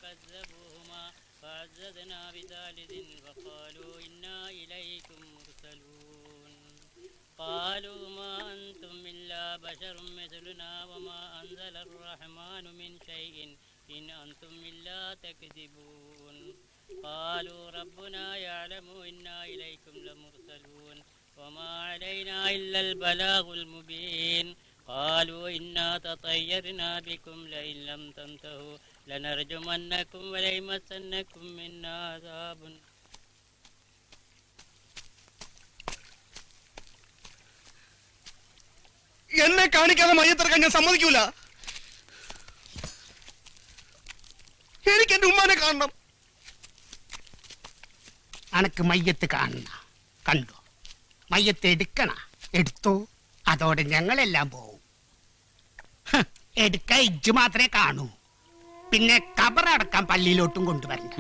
فكذبوهما فعززنا بثالث فقالوا إنا إليكم مرسلون قالوا ما أنتم إلا بشر مثلنا وما أنزل الرحمن من شيء إن أنتم إلا تكذبون قالوا ربنا يعلم إنا إليكم لمرسلون وما علينا إلا البلاغ المبين قالوا إنا تطيرنا بكم لئن لم تنتهوا لنرجمنكم وليمسنكم منا عذاب. എന്നെ കാണിക്കാതെ മയ്യത്തിറക്കാൻ ഞാൻ സമ്മതിക്കൂല. എനിക്ക് എന്റെ ഉമ്മാനെ കാണണം. അനക്ക് മയ്യത്ത് കാണണ കണ്ടോ? മയ്യത്ത് എടുക്കണ എടുത്തോ, അതോടെ ഞങ്ങളെല്ലാം പോവും. എടുക്ക ഇജ്ജ് മാത്രമേ കാണൂ. പിന്നെ കബറടക്കാൻ പള്ളിയിലോട്ടും കൊണ്ടുവരണ്ട.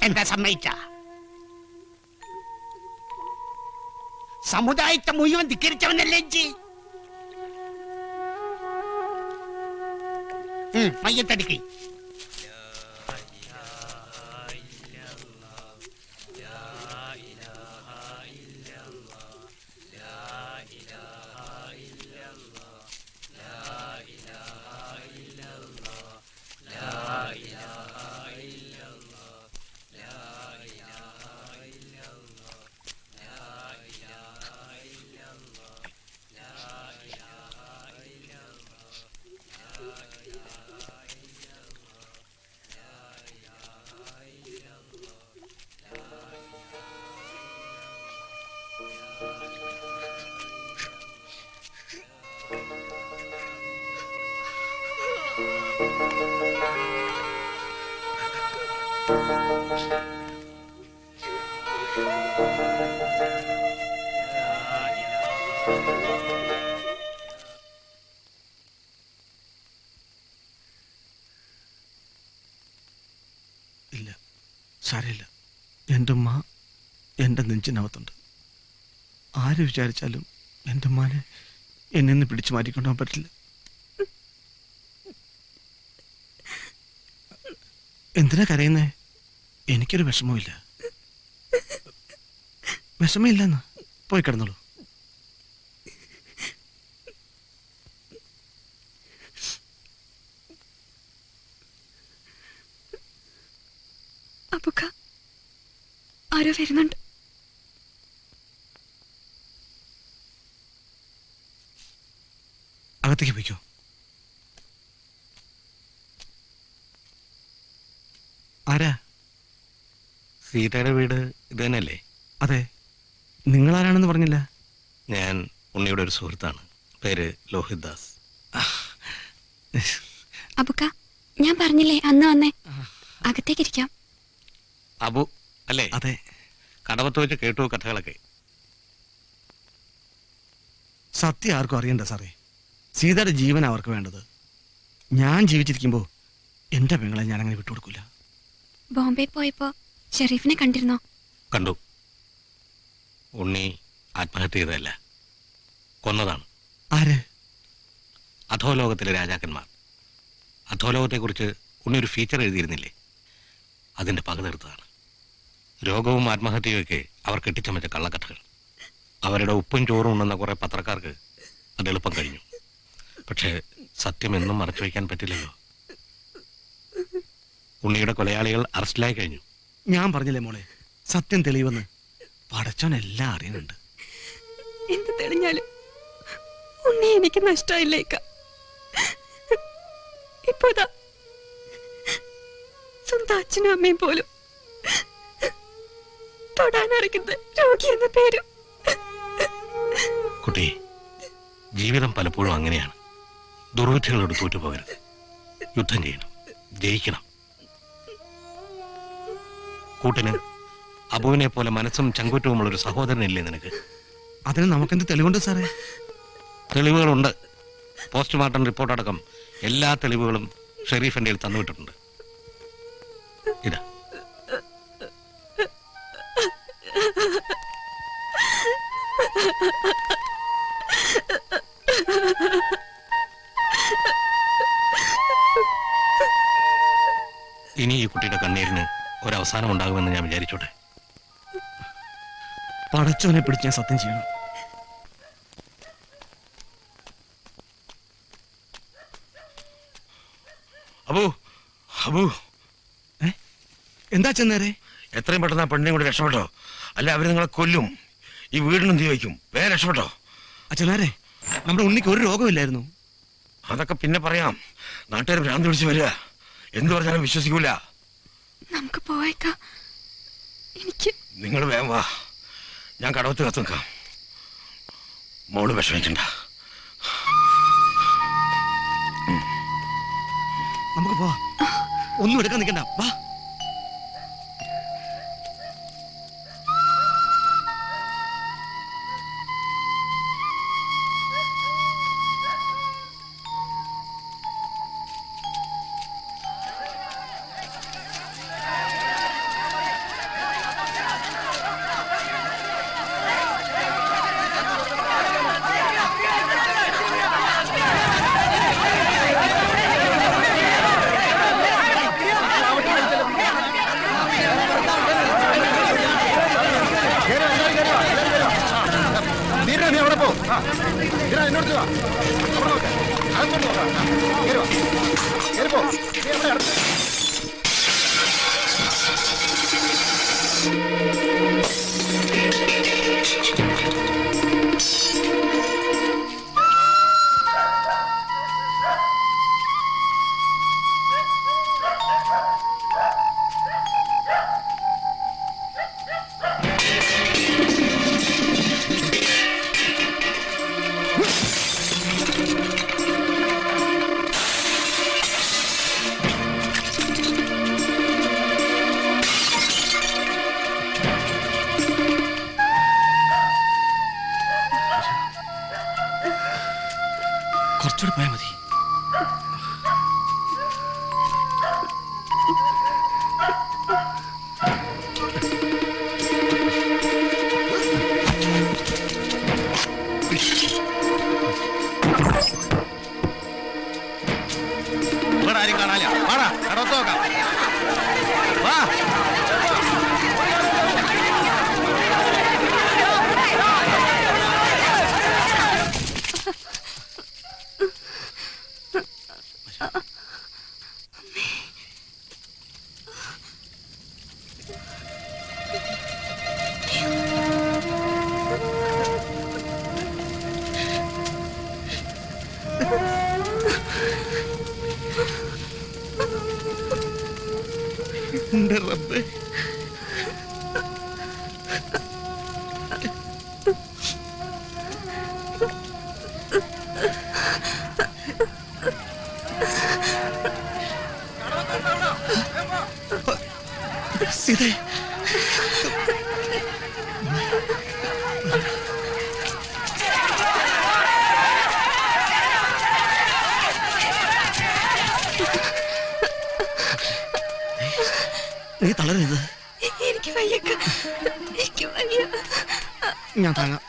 എന്താ സമ്മതിച്ച? സമുദായത്തെ മുഴുവൻ ധിക്കരിച്ചവനല്ലേ ഇജ്ജ്? മയ്യത്തടുക്കി. ഇല്ല, സാരമില്ല. എൻ്റെ ഉമ്മ എൻ്റെ നെഞ്ചിനകത്തുണ്ട്. ആര് വിചാരിച്ചാലും എൻ്റെ ഉമ്മാനെ എന്നെ നിന്ന് പിടിച്ചു മാറ്റിക്കൊണ്ടുപോകാൻ പറ്റില്ല. എന്തിനാ കരയുന്നേ? എനിക്കൊരു വിഷമമില്ല. വിഷമമില്ലെന്ന് പോയി കിടന്നോളൂ. അബുക്ക, ആരോ വരുന്നുണ്ട്. അകത്തേക്ക് പോയിക്കോ. ആരാ? സീതയുടെ വീട് ഇത് തന്നെയല്ലേ? അതെ. നിങ്ങളാരാണെന്ന് പറഞ്ഞില്ല. ഞാൻ ഉണ്ണിയുടെ ഒരു സുഹൃത്താണ്. പേര് ലോഹിത് ദാസ്. അബുക്ക, ഞാൻ പറഞ്ഞില്ലേ അന്ന് വന്നേ. അകത്തേക്കിരിക്കാം. അബു അല്ലേ? അതെ. കടവത്ത് വെച്ച് കേട്ടു കഥകളൊക്കെ. സത്യം ആർക്കും അറിയണ്ട സാറേ. സീതയുടെ ജീവൻ അവർക്ക് വേണ്ടത്. ഞാൻ ജീവിച്ചിരിക്കുമ്പോ എന്റെ പെങ്ങളെ ഞാൻ അങ്ങനെ വിട്ടുകൊടുക്കില്ല. ബോംബെ പോയപ്പോ ഷെരീഫിനെ കണ്ടിരുന്നോ? കണ്ടു. ഉണ്ണി ആത്മഹത്യ ചെയ്തതല്ല, കൊന്നതാണ്. ആര്? അധോലോകത്തിലെ രാജാക്കന്മാർ. അധോലോകത്തെക്കുറിച്ച് ഉണ്ണി ഒരു ഫീച്ചർ എഴുതിയിരുന്നില്ലേ? അതിന്റെ പക തീർത്തതാണ്. രോഗവും ആത്മഹത്യയൊക്കെ അവർ കെട്ടിച്ചമച്ച കള്ളക്കഥകൾ. അവരുടെ ഉപ്പും ചോറും ഉണ്ടെന്ന കുറെ പത്രക്കാർക്ക് അത് എളുപ്പം കഴിഞ്ഞു. പക്ഷേ സത്യം എന്നും മറച്ചു വയ്ക്കാൻ പറ്റില്ലല്ലോ. ഉണ്ണിയുടെ കൊലയാളികൾ അറസ്റ്റിലായി കഴിഞ്ഞു. ഞാൻ പറഞ്ഞില്ലേ മോളെ, സത്യം തെളിവെന്ന്. പടച്ചോൻ എല്ലാം അറിയുന്നുണ്ട്. എന്ത് തെളിഞ്ഞാലും ഉണ്ണി എനിക്ക് നഷ്ടമായില്ലേക്ക. ഇപ്പോതാ സ്വന്തം അച്ഛനും അമ്മയും പോലും തൊടാനറിയുന്ന രോഗി എന്ന പേരും. കുട്ടി, ജീവിതം പലപ്പോഴും അങ്ങനെയാണ്. ദുർവിധികളോട് തോറ്റുപോകരുത്. യുദ്ധം ചെയ്യണം, ജയിക്കണം. കൂട്ടിന് അബുവിനെ പോലെ മനസ്സും ചങ്കൂറ്റവുമുള്ള ഒരു സഹോദരനില്ലേ നിനക്ക്? അതിന് നമുക്കെന്ത് തെളിവുണ്ട് സാറേ? തെളിവുകളുണ്ട്. പോസ്റ്റ്മോർട്ടം റിപ്പോർട്ടടക്കം എല്ലാ തെളിവുകളും ഷെരീഫ് എൻ്റെ കയ്യിൽ തന്നുവിട്ടിട്ടുണ്ട്. ഇതാ. ഇനി ഈ കുട്ടിയുടെ കണ്ണീരിന് ഒരവസാനം ഉണ്ടാകുമെന്ന് ഞാൻ വിചാരിച്ചോട്ടെ. പടച്ചവനെ പിടിച്ച് ഞാൻ സത്യം ചെയ്യണം. അബു അബു എന്താ ചെന്നേരെ? എത്രയും പെട്ടെന്ന് ആ പെണ്ണിനെ കൂടി രക്ഷപ്പെട്ടോ, അല്ല അവര് നിങ്ങളെ കൊല്ലും. ഈ വീടിനും തീ വയ്ക്കും. വേഗം രക്ഷപ്പെട്ടോ. അച്ഛനാരെ, നമ്മുടെ ഉണ്ണിക്ക് ഒരു രോഗമില്ലായിരുന്നു. അതൊക്കെ പിന്നെ പറയാം. നാട്ടുകാർ ഭ്രാന്ത് പിടിച്ച് വരിക. എന്ത് പറഞ്ഞാലും വിശ്വസിക്കൂല. നമുക്ക് പോയേക്കാം. എനിക്ക് നിങ്ങൾ വേഗം വാ, ഞാൻ കടവത്ത് കത്ത് നിൽക്കാം. മോള് വിഷമിക്കണ്ട. നമുക്ക് പോവാം. ഒന്നും എടുക്കാൻ നിൽക്കണ്ട, വാ. കുറച്ചുകൂടെ പോയാൽ മതി. ഇവിടെ ആരും കാണാനില്ല. വാടാ, കടവത്ത് നോക്കാം. വാ. എന്റെ റബ്ബേ, സീതേ, നീ തളരരുത്. എനിക്ക് വയ്യക്ക, എനിക്ക് വയ്യ. ഞാൻ താങ്ങാം.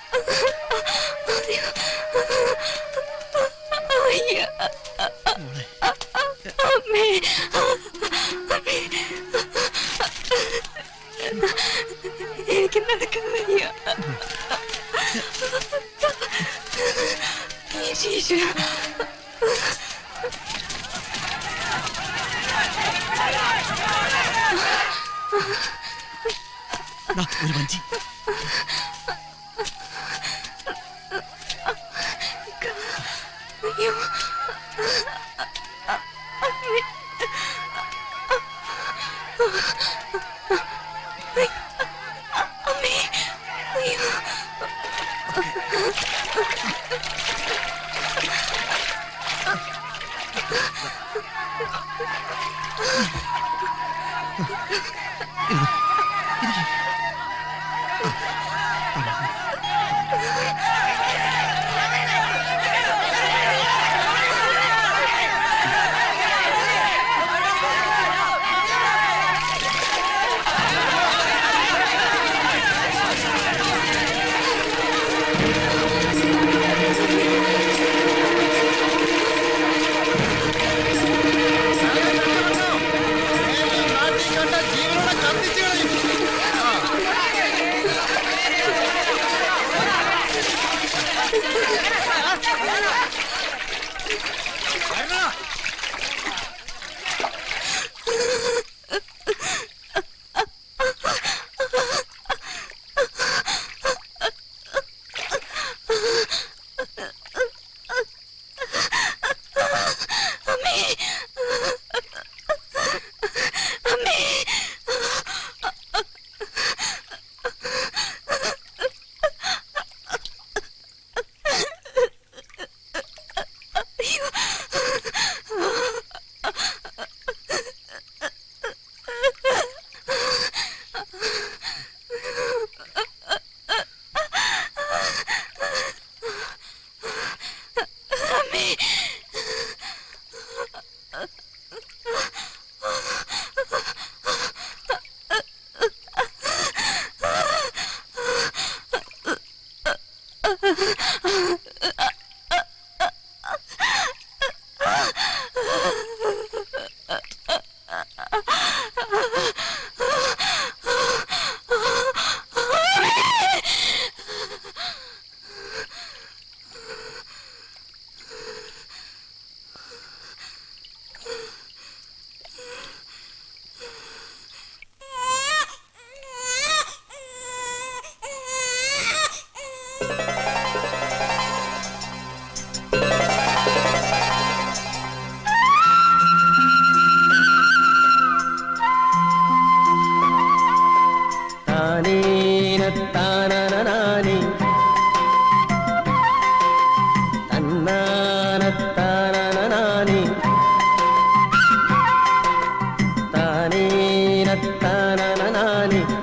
വയ്യ. അമ്മേ, അമ്മേ, എനിക്ക് നടക്കാൻ വയ്യ. ഈശ്വരാ, ഒരു വഞ്ചി. അയ്യോ, അമ്മേ, അയ്യോ. ഇത്